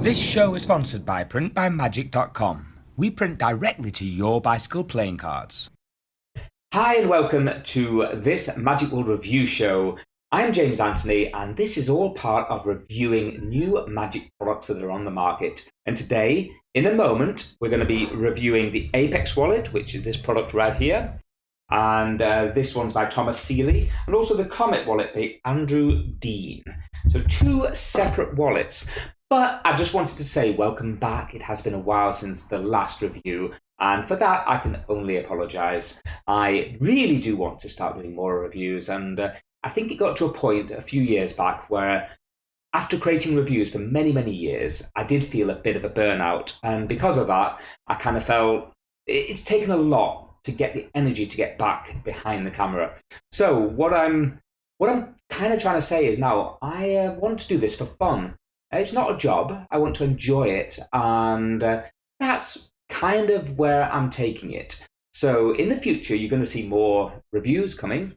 This show is sponsored by printbymagic.com. We print directly to your bicycle playing cards. Hi and welcome to this Magic World review show. I'm James Anthony and this is all part of reviewing new Magic products that are on the market. And today, in a moment, we're going to be reviewing the Apex wallet, which is this product right here. And this one's by Thomas Sealey, and also the Comet wallet by Andrew Dean. So two separate wallets. But I just wanted to say welcome back. It has been a while since the last review, and for that I can only apologise. I really do want to start doing more reviews, and I think it got to a point a few years back where after creating reviews for many, many years, I did feel a bit of a burnout, and because of that, I kind of felt it's taken a lot to get the energy to get back behind the camera. So what I'm kind of trying to say is now I want to do this for fun. It's not a job. I want to enjoy it, and that's kind of where I'm taking it. So in the future, you're going to see more reviews coming.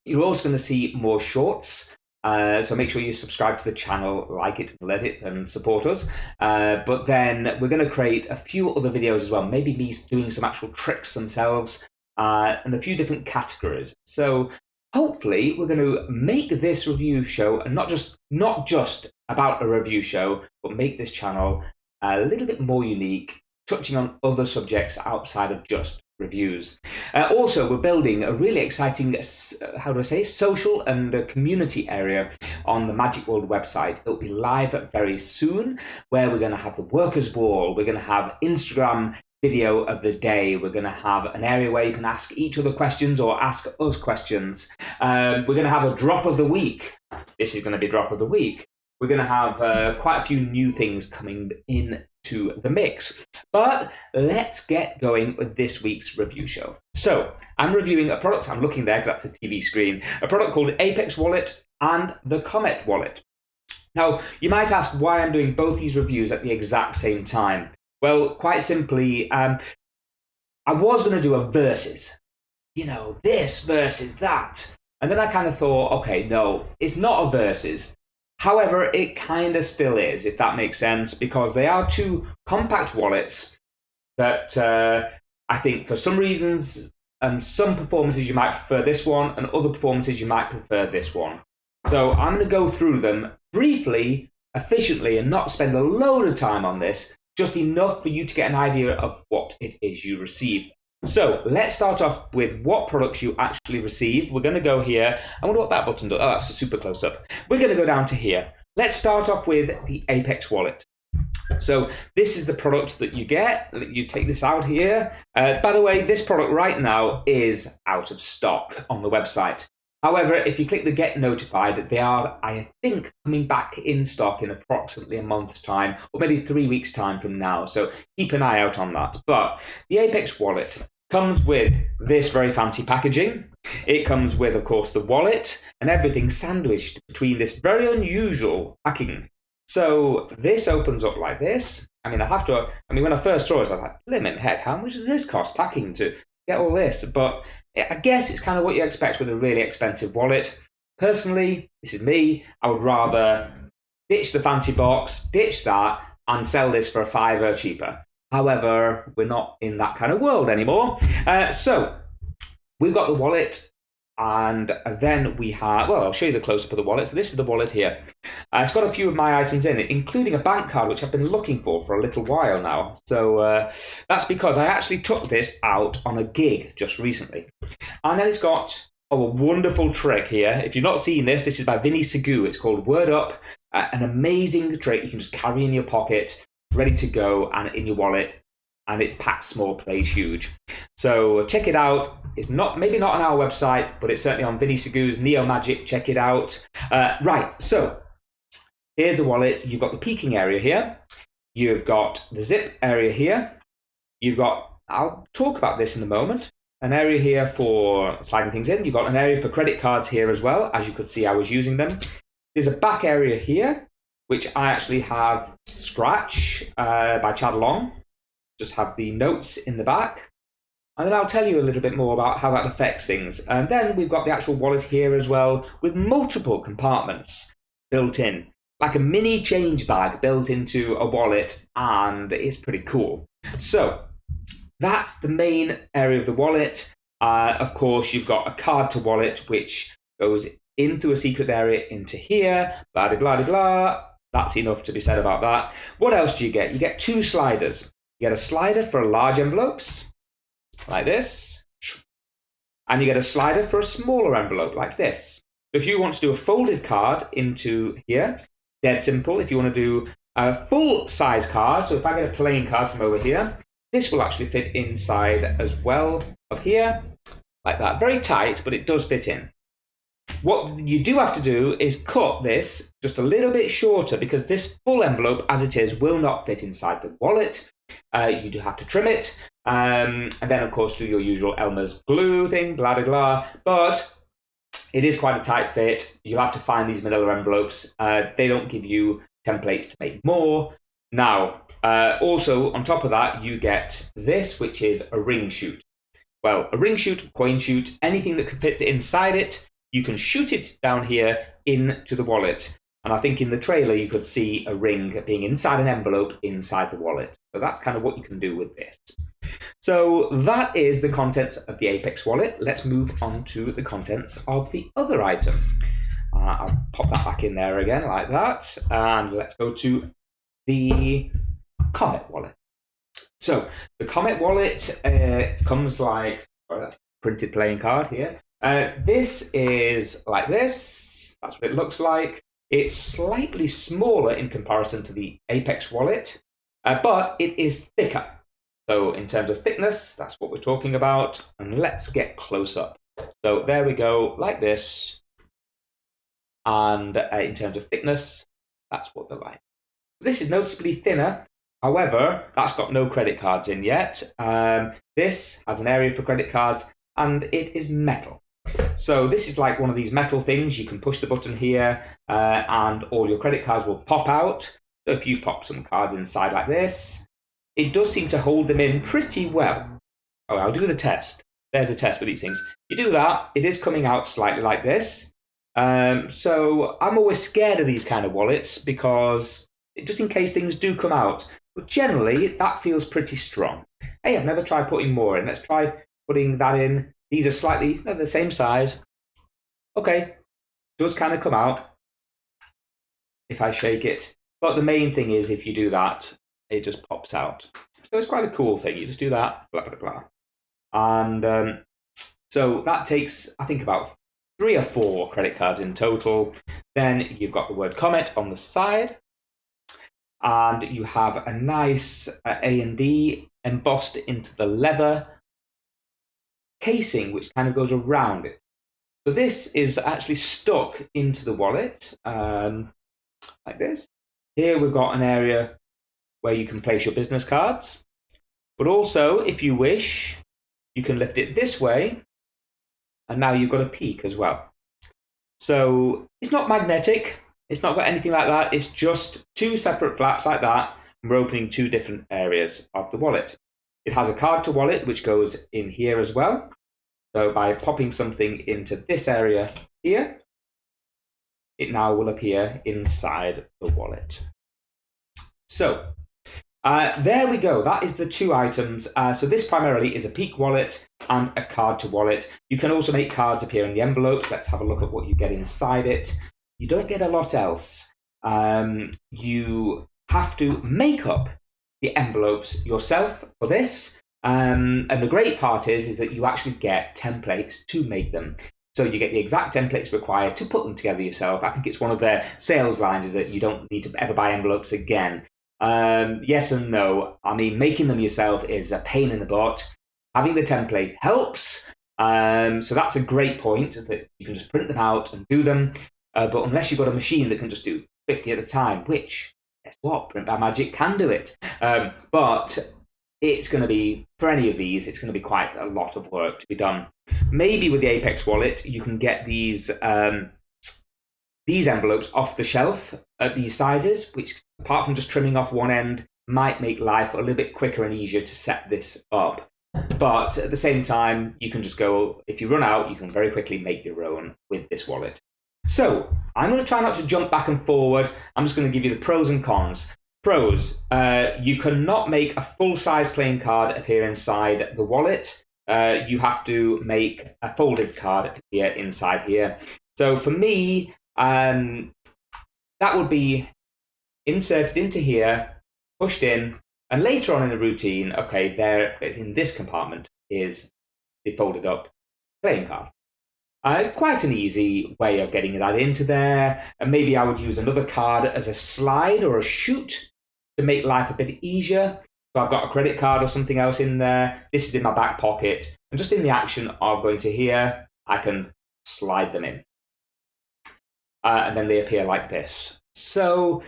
You're also going to see more shorts. So make sure you subscribe to the channel, like it, let it, and support us. But then we're going to create a few other videos as well. Maybe me doing some actual tricks themselves, and a few different categories. So hopefully we're going to make this review show and not just about a review show, but make this channel a little bit more unique, touching on other subjects outside of just reviews. Also, we're building a really exciting, social and community area on the Magic World website. It'll be live very soon, where we're going to have the Workers' Wall, we're going to have Instagram video of the day, we're going to have an area where you can ask each other questions or ask us questions. We're going to have a drop of the week. This is going to be drop of the week. We're going to have quite a few new things coming into the mix. But let's get going with this week's review show. So I'm reviewing a product, I'm looking there because that's a TV screen, a product called Apex Wallet and the Comet wallet. Now, you might ask why I'm doing both these reviews at the exact same time. Well, quite simply, I was going to do a versus. You know, this versus that. And then I kind of thought, okay, no, it's not a versus. However, it kind of still is, if that makes sense, because they are two compact wallets that I think for some reasons and some performances you might prefer this one, and other performances you might prefer this one. So I'm going to go through them briefly, efficiently, and not spend a load of time on this, just enough for you to get an idea of what it is you receive. So let's start off with what products you actually receive. We're going to go here. I wonder what that button does. Oh, that's a super close-up. We're going to go down to here. Let's start off with the Apex wallet. So this is the product that you get. You take this out here. By the way, this product right now is out of stock on the website. However, if you click the Get Notified, they are, I think, coming back in stock in approximately a month's time, or maybe 3 weeks' time from now. So keep an eye out on that. But the Apex wallet comes with this very fancy packaging. It comes with, of course, the wallet and everything sandwiched between this very unusual packing. So this opens up like this. When I first saw it, I was like, limit heck, how much does this cost packing to get all this? But I guess it's kind of what you expect with a really expensive wallet. Personally, this is me, I would rather ditch the fancy box, ditch that, and sell this for a $5 cheaper. However, we're not in that kind of world anymore. So we've got the wallet, and then we have, well, I'll show you the close-up of the wallet. So this is the wallet here. It's got a few of my items in it, including a bank card, which I've been looking for a little while now. So that's because I actually took this out on a gig just recently. And then it's got a wonderful trick here. If you've not seen this, this is by Vinny Segoo. It's called Word Up, an amazing trick you can just carry in your pocket, ready to go, and in your wallet, and it packs small, plays huge. So check it out. It's maybe not on our website, but it's certainly on Vinny Segoo's Neo Magic. Check it out. Right, so here's the wallet. You've got the peeking area here. You've got the zip area here. You've got, I'll talk about this in a moment, an area here for sliding things in. You've got an area for credit cards here as well. As you could see, I was using them. There's a back area here, which I actually have Scratch by Chad Long. Just have the notes in the back. And then I'll tell you a little bit more about how that affects things. And then we've got the actual wallet here as well, with multiple compartments built in. like a mini change bag built into a wallet, and it's pretty cool. So that's the main area of the wallet. Of course, you've got a card to wallet, which goes into a secret area into here, blah, blah, blah, blah. That's enough to be said about that. What else do you get? You get 2 sliders. You get a slider for large envelopes, like this. And you get a slider for a smaller envelope, like this. If you want to do a folded card into here, dead simple. If you want to do a full-size card, so if I get a playing card from over here, this will actually fit inside as well of here, like that. Very tight, but it does fit in. What you do have to do is cut this just a little bit shorter, because this full envelope, as it is, will not fit inside the wallet. You do have to trim it, and then, of course, do your usual Elmer's glue thing, blah, blah, blah. But it is quite a tight fit. You'll have to find these manila envelopes. They don't give you templates to make more. Now, also, on top of that, you get this, which is a ring chute. Well, a ring chute, coin chute, anything that can fit inside it, you can shoot it down here into the wallet. And I think in the trailer, you could see a ring being inside an envelope inside the wallet. So that's kind of what you can do with this. So that is the contents of the Apex wallet. Let's move on to the contents of the other item. I'll pop that back in there again like that. And let's go to the Comet wallet. So the Comet wallet comes like, sorry, that's a printed playing card here. This is like this. That's what it looks like. It's slightly smaller in comparison to the Apex wallet, but it is thicker. So in terms of thickness, that's what we're talking about. And let's get close up. So there we go, like this. And in terms of thickness, that's what they're like. This is noticeably thinner. However, that's got no credit cards in yet. This has an area for credit cards, and it is metal. So this is like one of these metal things. You can push the button here, and all your credit cards will pop out. So if you pop some cards inside like this, it does seem to hold them in pretty well. Oh, I'll do the test. There's a test with these things. You do that, it is coming out slightly like this. So I'm always scared of these kind of wallets, because just in case things do come out. But generally, that feels pretty strong. Hey, I've never tried putting more in. Let's try putting that in. These are slightly the same size. Okay, does kind of come out if I shake it. But the main thing is, if you do that, it just pops out. So it's quite a cool thing. You just do that, blah, blah, blah. And so that takes, I think, about 3 or 4 credit cards in total. Then you've got the word Comet on the side. And you have a nice A&D embossed into the leather casing, which kind of goes around it. So this is actually stuck into the wallet, like this. Here we've got an area where you can place your business cards. But also, if you wish, you can lift it this way, and now you've got a peak as well. So it's not magnetic. It's not got anything like that. It's just 2 separate flaps like that. And we're opening 2 different areas of the wallet. It has a card to wallet, which goes in here as well. So by popping something into this area here, it now will appear inside the wallet. So there we go. That is the 2 items. So this primarily is a peak wallet and a card to wallet. You can also make cards appear in the envelope. Let's have a look at what you get inside it. You don't get a lot else. You have to make up the envelopes yourself for this. And the great part is that you actually get templates to make them. So you get the exact templates required to put them together yourself. I think it's one of their sales lines is that you don't need to ever buy envelopes again. Yes and no. I mean, making them yourself is a pain in the butt. Having the template helps. So that's a great point, that you can just print them out and do them. But unless you've got a machine that can just do 50 at a time, which, guess what, Print by Magic can do it. But it's going to be, for any of these, it's going to be quite a lot of work to be done. Maybe with the Apex wallet, you can get these envelopes off the shelf at these sizes, which, apart from just trimming off one end, might make life a little bit quicker and easier to set this up. But at the same time, you can just go, if you run out, you can very quickly make your own with this wallet. So I'm going to try not to jump back and forward. I'm just going to give you the pros and cons. Pros, you cannot make a full-size playing card appear inside the wallet. You have to make a folded card appear inside here. So for me, that would be inserted into here, pushed in, and later on in the routine, okay, there in this compartment is the folded up playing card. Quite an easy way of getting that into there. And maybe I would use another card as a slide or a chute to make life a bit easier. So I've got a credit card or something else in there. This is in my back pocket. And just in the action of going to here, I can slide them in. And then they appear like this. So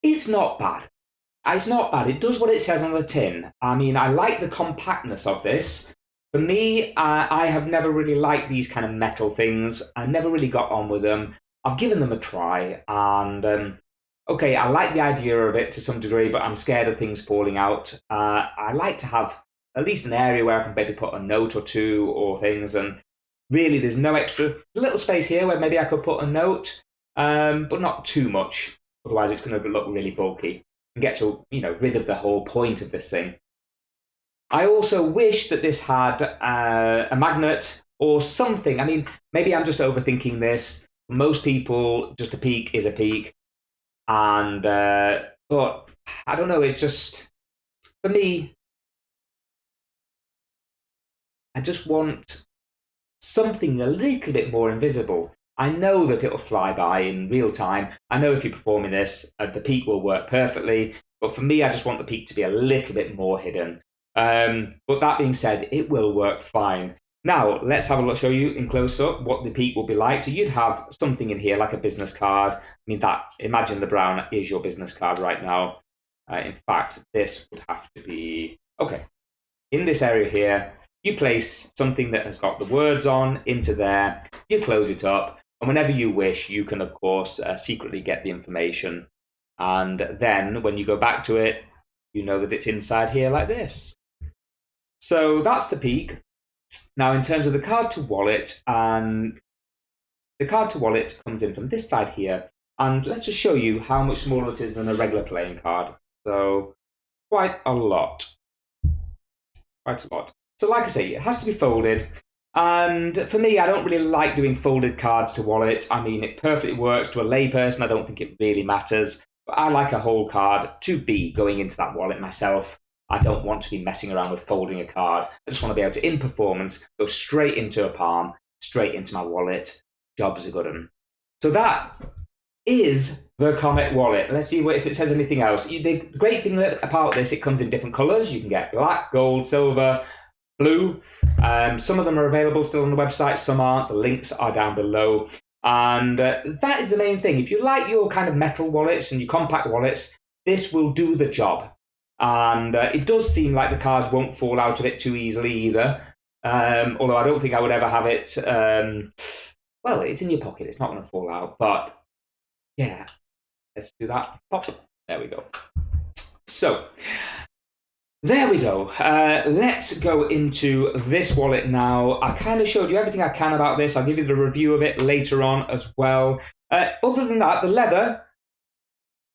it's not bad. It's not bad. It does what it says on the tin. I mean, I like the compactness of this. For me, I have never really liked these kind of metal things. I never really got on with them. I've given them a try, and okay, I like the idea of it to some degree, but I'm scared of things falling out. I like to have at least an area where I can maybe put a note or two or things, and really there's no extra little space here where maybe I could put a note, but not too much. Otherwise, it's going to look really bulky and get to, rid of the whole point of this thing. I also wish that this had a magnet or something. I mean, maybe I'm just overthinking this. Most people, just a peak is a peak. And, but I don't know, it's just, for me, I just want something a little bit more invisible. I know that it'll fly by in real time. I know if you're performing this, the peak will work perfectly. But for me, I just want the peak to be a little bit more hidden. But that being said, it will work fine. Now, let's have a look, show you in close up what the peak will be like. So you'd have something in here like a business card. I mean, imagine the brown is your business card right now. In fact, this would have to be, okay. In this area here, you place something that has got the words on into there. You close it up. And whenever you wish, you can, of course, secretly get the information. And then when you go back to it, you know that it's inside here like this. So that's the peak. Now, in terms of the card to wallet, and the card to wallet comes in from this side here. And let's just show you how much smaller it is than a regular playing card. So quite a lot. Quite a lot. So like I say, it has to be folded. And for me, I don't really like doing folded cards to wallet. I mean, it perfectly works to a layperson. I don't think it really matters. But I like a whole card to be going into that wallet myself. I don't want to be messing around with folding a card. I just want to be able to, in performance, go straight into a palm, straight into my wallet. Job's a good one. So that is the Comet wallet. Let's see if it says anything else. The great thing about this, it comes in different colors. You can get black, gold, silver, blue. Some of them are available still on the website, some aren't. The links are down below. And that is the main thing. If you like your kind of metal wallets and your compact wallets, this will do the job. And it does seem like the cards won't fall out of it too easily either. Although I don't think I would ever have it. Well, it's in your pocket. It's not going to fall out. But yeah, let's do that. Pop. There we go. So there we go. Let's go into this wallet now. I kind of showed you everything I can about this. I'll give you the review of it later on as well. Other than that, the leather,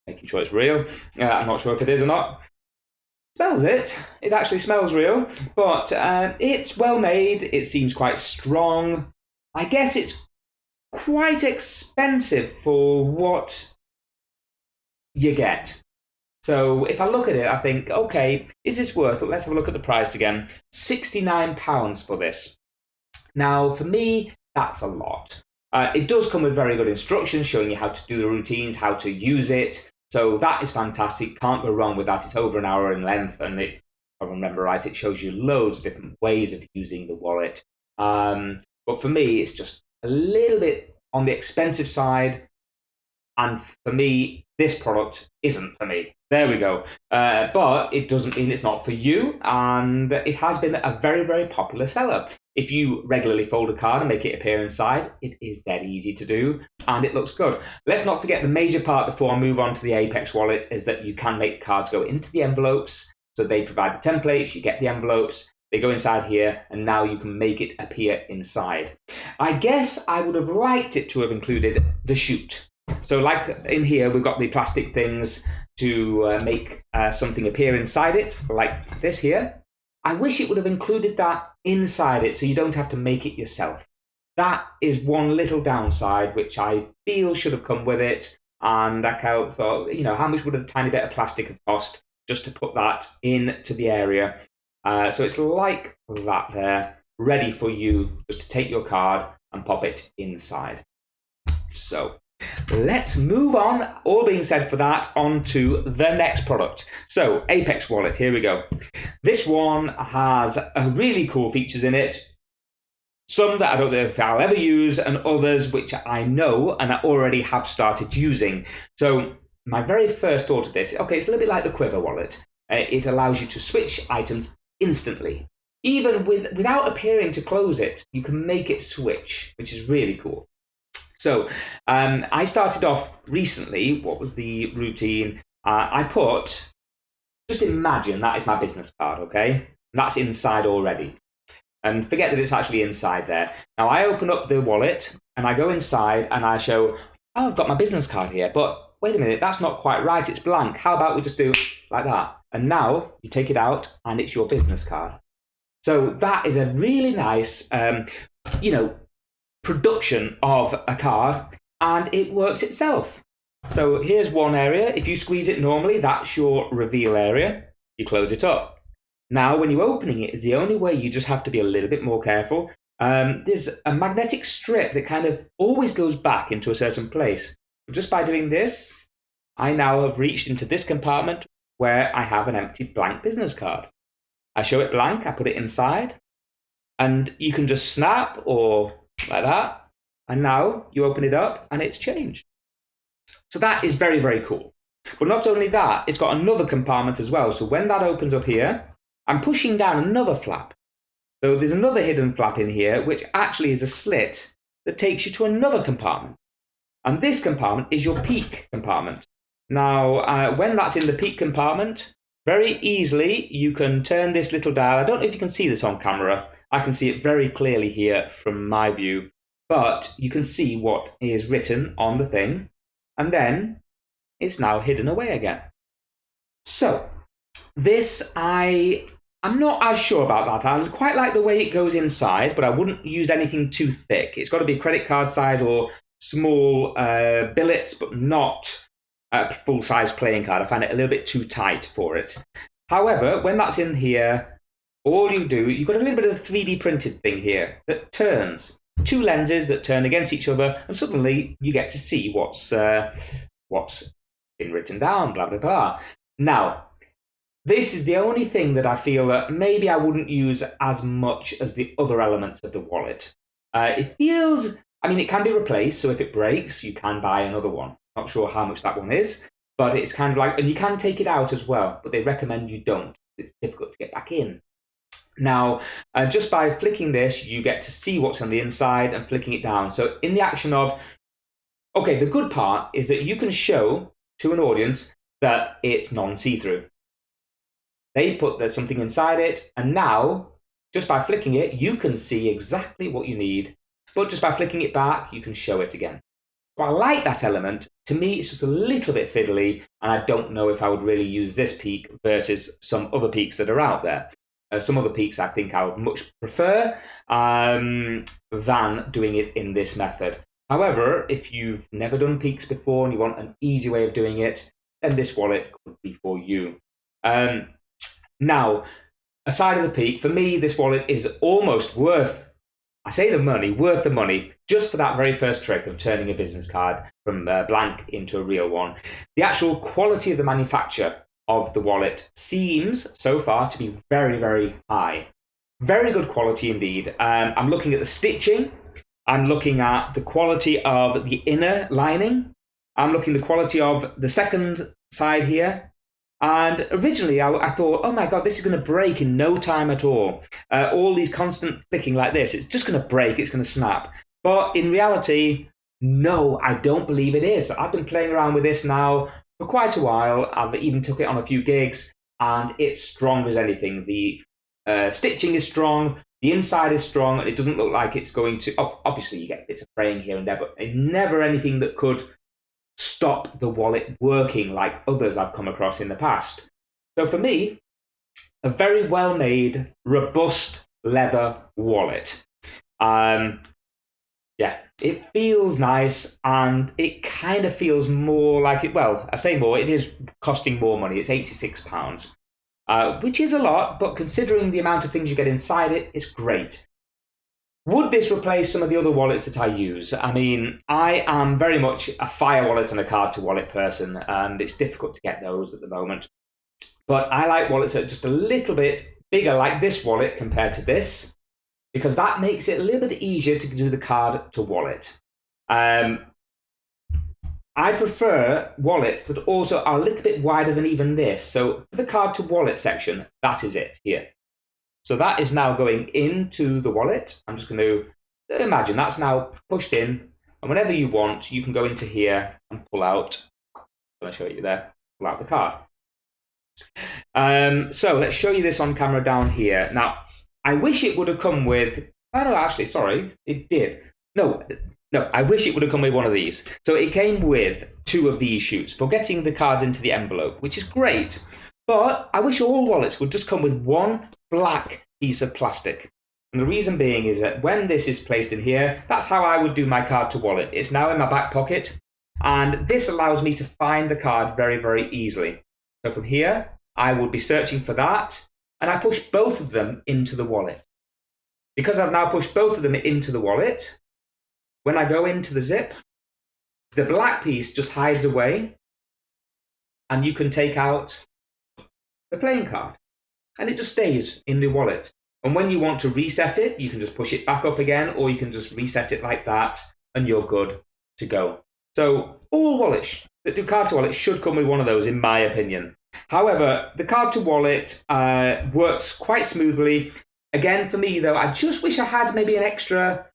making sure it's real. I'm not sure if it is or not. Smells it. It actually smells real, but it's well made. It seems quite strong. I guess it's quite expensive for what you get. So if I look at it, I think, okay, is this worth it? Let's have a look at the price again. £69 for this. Now, for me, that's a lot. It does come with very good instructions showing you how to do the routines, how to use it. So that is fantastic. Can't go wrong with that. It's over an hour in length, and if I remember right, it shows you loads of different ways of using the wallet. But for me, it's just a little bit on the expensive side. And for me, this product isn't for me. There we go. But it doesn't mean it's not for you. And it has been a very, very popular seller. If you regularly fold a card and make it appear inside, it is dead easy to do. And it looks good. Let's not forget the major part before I move on to the Apex wallet is that you can make cards go into the envelopes. So they provide the templates, you get the envelopes. They go inside here, and now you can make it appear inside. I guess I would have liked it to have included the chute. So like in here, we've got the plastic things to make something appear inside it, like this here. I wish it would have included that inside it so you don't have to make it yourself. That is one little downside, which I feel should have come with it. And I thought, you know, how much would a tiny bit of plastic have cost just to put that into the area? So it's like that there, ready for you just to take your card and pop it inside. So let's move on, all being said for that, on to the next product. So Apex Wallet, here we go. This one has really cool features in it. Some that I don't know if I'll ever use, and others which I know and I already have started using. So my very first thought of this, okay, it's a little bit like the Quiver wallet. It allows you to switch items instantly. Even without appearing to close it, you can make it switch, which is really cool. So I started off recently, what was the routine? I put, just imagine that is my business card, okay? That's inside already. And forget that it's actually inside there. Now I open up the wallet and I go inside and I show, oh, I've got my business card here, but wait a minute, that's not quite right, it's blank. How about we just do like that? And now you take it out and it's your business card. So that is a really nice, production of a card, and it works itself. So here's one area. If you squeeze it normally, that's your reveal area. You close it up. Now, when you're opening it is the only way. You just have to be a little bit more careful. There's a magnetic strip that kind of always goes back into a certain place. Just by doing this, I now have reached into this compartment where I have an empty blank business card. I show it blank, I put it inside, and you can just snap or like that, and now you open it up and it's changed. So that is very, very cool. But not only that, it's got another compartment as well. So when that opens up here, I'm pushing down another flap. So there's another hidden flap in here, which actually is a slit that takes you to another compartment. And this compartment is your peak compartment. Now, when that's in the peak compartment, very easily you can turn this little dial. I don't know if you can see this on camera. I can see it very clearly here from my view. But you can see what is written on the thing. And then it's now hidden away again. So this, I'm not as sure about that. I quite like the way it goes inside, but I wouldn't use anything too thick. It's got to be credit card size or small billets, but not a full-size playing card. I find it a little bit too tight for it. However, when that's in here, all you do, you've got a little bit of a 3D printed thing here that turns. Two lenses that turn against each other, and suddenly you get to see what's been written down, blah, blah, blah. Now, this is the only thing that I feel that maybe I wouldn't use as much as the other elements of the wallet. It feels, I mean, it can be replaced, so if it breaks, you can buy another one. Not sure how much that one is, but it's kind of like, and you can take it out as well, but they recommend you don't. It's difficult to get back in. Now, just by flicking this, you get to see what's on the inside and flicking it down. So in the action of, okay, the good part is that you can show to an audience that it's non-see-through. They put there's something inside it, and now, just by flicking it, you can see exactly what you need, but just by flicking it back, you can show it again. So I like that element. To me, it's just a little bit fiddly, and I don't know if I would really use this peak versus some other peaks that are out there. Some other peaks I think I would much prefer than doing it in this method. However, if you've never done peaks before and you want an easy way of doing it, then this wallet could be for you. Now, aside of the peak, for me, this wallet is almost worth the money, just for that very first trick of turning a business card from blank into a real one. The actual quality of the manufacture of the wallet seems, so far, to be very, very high. Very good quality indeed. I'm looking at the stitching. I'm looking at the quality of the inner lining. I'm looking at the quality of the second side here. And originally, I thought, oh my God, this is going to break in no time at all. All these constant clicking like this, it's just going to break, it's going to snap. But in reality, no, I don't believe it is. I've been playing around with this now for quite a while. I've even took it on a few gigs, and it's strong as anything. The stitching is strong, the inside is strong, and it doesn't look like it's going to... Obviously, you get bits of fraying here and there, but never anything that could stop the wallet working like others I've come across in the past. So for me, a very well-made, robust leather wallet. Yeah, it feels nice, and it kind of feels more like it. Well, I say more, it is costing more money. It's £86, which is a lot, but considering the amount of things you get inside it, it's great. Would this replace some of the other wallets that I use? I mean, I am very much a Fire wallet and a card to wallet person, and it's difficult to get those at the moment. But I like wallets that are just a little bit bigger, like this wallet compared to this, because that makes it a little bit easier to do the card to wallet. I prefer wallets that also are a little bit wider than even this. So for the card to wallet section, that is it here. So that is now going into the wallet. I'm just going to imagine that's now pushed in. And whenever you want, you can go into here and pull out. I'm going to show you there. Pull out the card. So let's show you this on camera down here. Now, I wish it would have come with... Oh, no, actually, sorry. It did. No, I wish it would have come with one of these. So it came with 2 of these chutes for getting the cards into the envelope, which is great. But I wish all wallets would just come with one black piece of plastic. And the reason being is that when this is placed in here, that's how I would do my card to wallet. It's now in my back pocket, and this allows me to find the card very, very easily. So from here, I would be searching for that, and I push both of them into the wallet. Because I've now pushed both of them into the wallet, when I go into the zip, the black piece just hides away, and you can take out the playing card, and it just stays in the wallet. And when you want to reset it, you can just push it back up again, or you can just reset it like that, and you're good to go. So all wallets that do card to wallet should come with one of those, in my opinion. However, the card to wallet works quite smoothly. Again, for me though, I just wish I had maybe an extra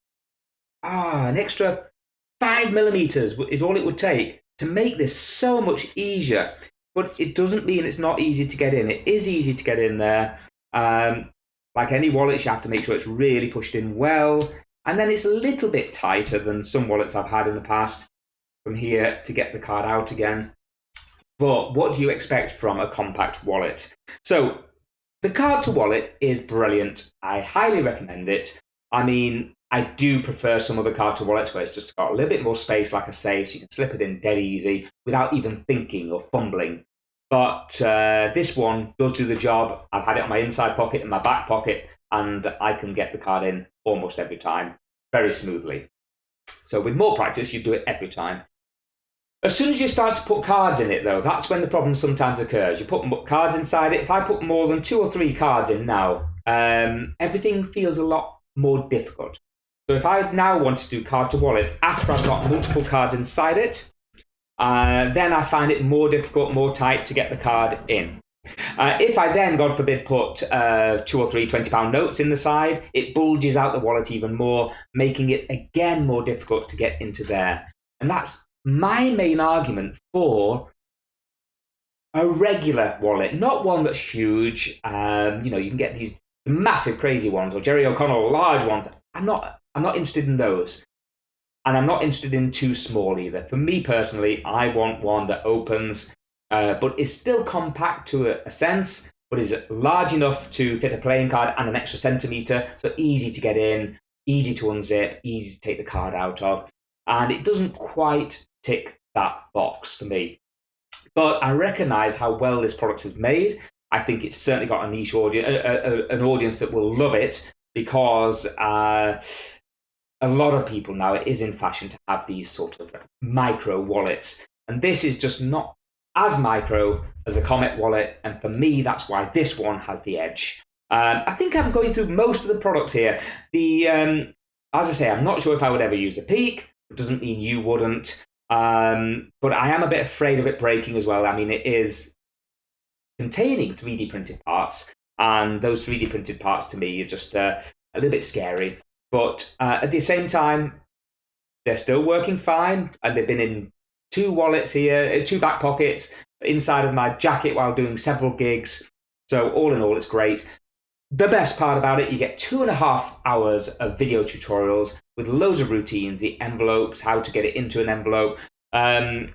5mm is all it would take to make this so much easier. But it doesn't mean it's not easy to get in. It is easy to get in there. Like any wallet, you have to make sure it's really pushed in well. And then it's a little bit tighter than some wallets I've had in the past from here to get the card out again. But what do you expect from a compact wallet? So the card to wallet is brilliant. I highly recommend it. I mean, I do prefer some other card to wallets where it's just got a little bit more space, like I say, so you can slip it in dead easy without even thinking or fumbling. But this one does do the job. I've had it on my inside pocket and my back pocket, and I can get the card in almost every time very smoothly. So with more practice, you do it every time. As soon as you start to put cards in it, though, that's when the problem sometimes occurs. You put cards inside it. If I put more than 2 or 3 cards in now, everything feels a lot more difficult. So if I now want to do card to wallet after I've got multiple cards inside it, then I find it more difficult, more tight to get the card in. If I then, God forbid, put 2 or 3 £20 notes in the side, it bulges out the wallet even more, making it again more difficult to get into there. And that's my main argument for a regular wallet, not one that's huge. You can get these massive, crazy ones, or Jerry O'Connell large ones. I'm not interested in those. And I'm not interested in too small either. For me personally, I want one that opens, but is still compact to a sense, but is large enough to fit a playing card and an extra centimetre, so easy to get in, easy to unzip, easy to take the card out of. And it doesn't quite tick that box for me. But I recognise how well this product is made. I think it's certainly got a niche audience, an audience that will love it, because a lot of people now, it is in fashion to have these sort of micro wallets. And this is just not as micro as the Comet wallet. And for me, that's why this one has the edge. I think I'm going through most of the products here. As I say, I'm not sure if I would ever use the Peak. It doesn't mean you wouldn't. But I am a bit afraid of it breaking as well. I mean, it is containing 3D printed parts. And those 3D printed parts to me are just a little bit scary. But at the same time, they're still working fine. And they've been in 2 wallets here, 2 back pockets inside of my jacket while doing several gigs. So all in all, it's great. The best part about it, you get 2.5 hours of video tutorials with loads of routines, the envelopes, how to get it into an envelope, and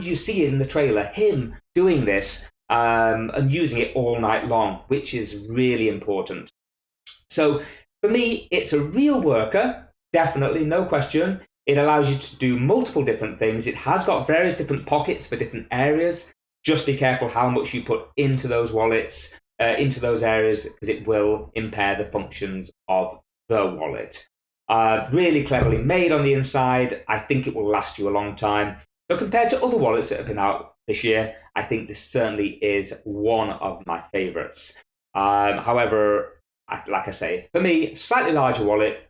you see in the trailer him doing this and using it all night long, which is really important. So for me, it's a real worker, definitely, no question. It allows you to do multiple different things. It has got various different pockets for different areas. Just be careful how much you put into those wallets, into those areas, because it will impair the functions of the wallet. Really cleverly made on the inside. I think it will last you a long time. So compared to other wallets that have been out this year, I think this certainly is one of my favorites. However, like I say, for me, slightly larger wallet,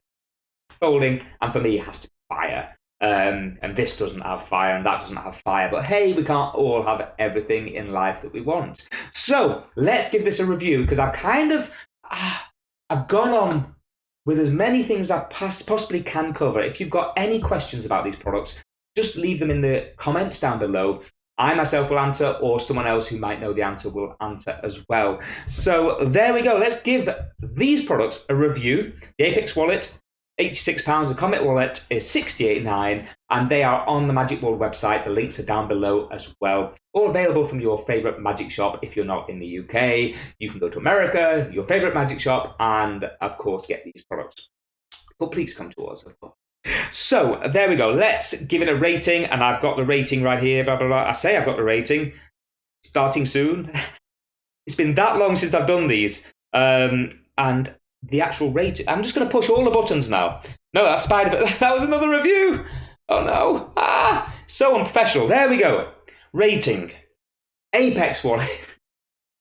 folding, and for me, it has to be fire. And this doesn't have fire, and that doesn't have fire. But hey, we can't all have everything in life that we want. So let's give this a review, because I've kind of I've gone on with as many things I possibly can cover. If you've got any questions about these products, just leave them in the comments down below. I myself will answer, or someone else who might know the answer will answer as well. So there we go. Let's give these products a review. The Apex wallet, £86. The Comet wallet is £68.9, and they are on the Magic World website. The links are down below as well. All available from your favourite magic shop. If you're not in the UK, you can go to America, your favourite magic shop, and of course get these products. But please come to us, of course. So there we go. Let's give it a rating, and I've got the rating right here. Blah blah blah. I say I've got the rating. Starting soon. It's been that long since I've done these, and the actual rating. I'm just going to push all the buttons now. No, that's Spider. But that was another review. Oh no! So unprofessional. There we go. Rating. Apex wallet.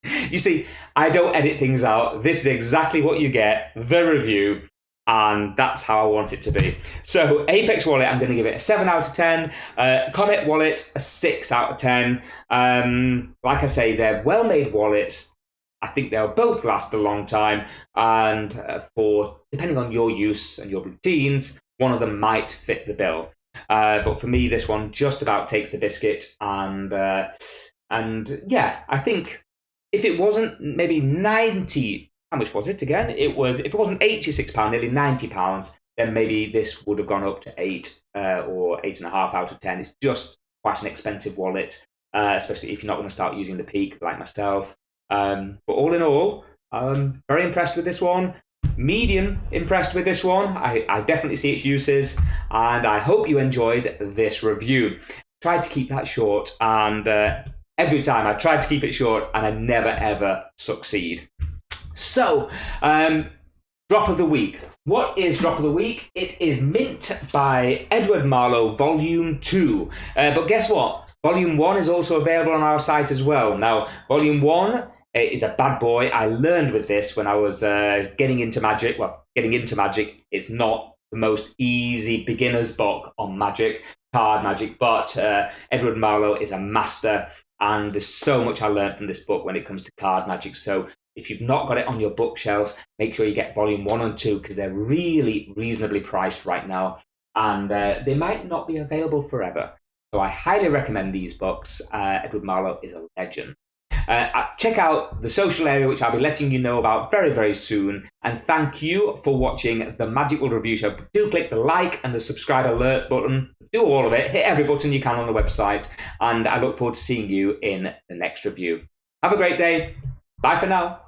You see, I don't edit things out. This is exactly what you get. The review. And that's how I want it to be. So Apex wallet, I'm going to give it a 7 out of 10. Comet wallet, a 6 out of 10. Like I say, they're well-made wallets. I think they'll both last a long time. And for, depending on your use and your routines, one of them might fit the bill. But for me, this one just about takes the biscuit. And yeah, I think if it wasn't maybe 90... How much was it again? It was, if it wasn't £86, nearly £90, then maybe this would have gone up to 8 or 8.5 out of 10. It's just quite an expensive wallet, especially if you're not going to start using the Peak like myself. But all in all, I'm very impressed with this one. Medium impressed with this one. I definitely see its uses, and I hope you enjoyed this review. Tried to keep that short, and every time I tried to keep it short, and I never ever succeed. So, drop of the week. What is drop of the week? It is Mint by Edward Marlowe, Volume 2. But guess what? Volume 1 is also available on our site as well. Now, Volume 1 is a bad boy. I learned with this when I was getting into Magic. Well, getting into Magic, it's not the most easy beginner's book on Magic, card Magic, but Edward Marlowe is a master, and there's so much I learned from this book when it comes to card Magic. So if you've not got it on your bookshelves, make sure you get Volume 1 and 2, because they're really reasonably priced right now, and they might not be available forever. So I highly recommend these books. Edward Marlowe is a legend. Check out the social area, which I'll be letting you know about very, very soon. And thank you for watching the Magic World Review Show. Do click the like and the subscribe alert button. Do all of it. Hit every button you can on the website. And I look forward to seeing you in the next review. Have a great day. Bye for now.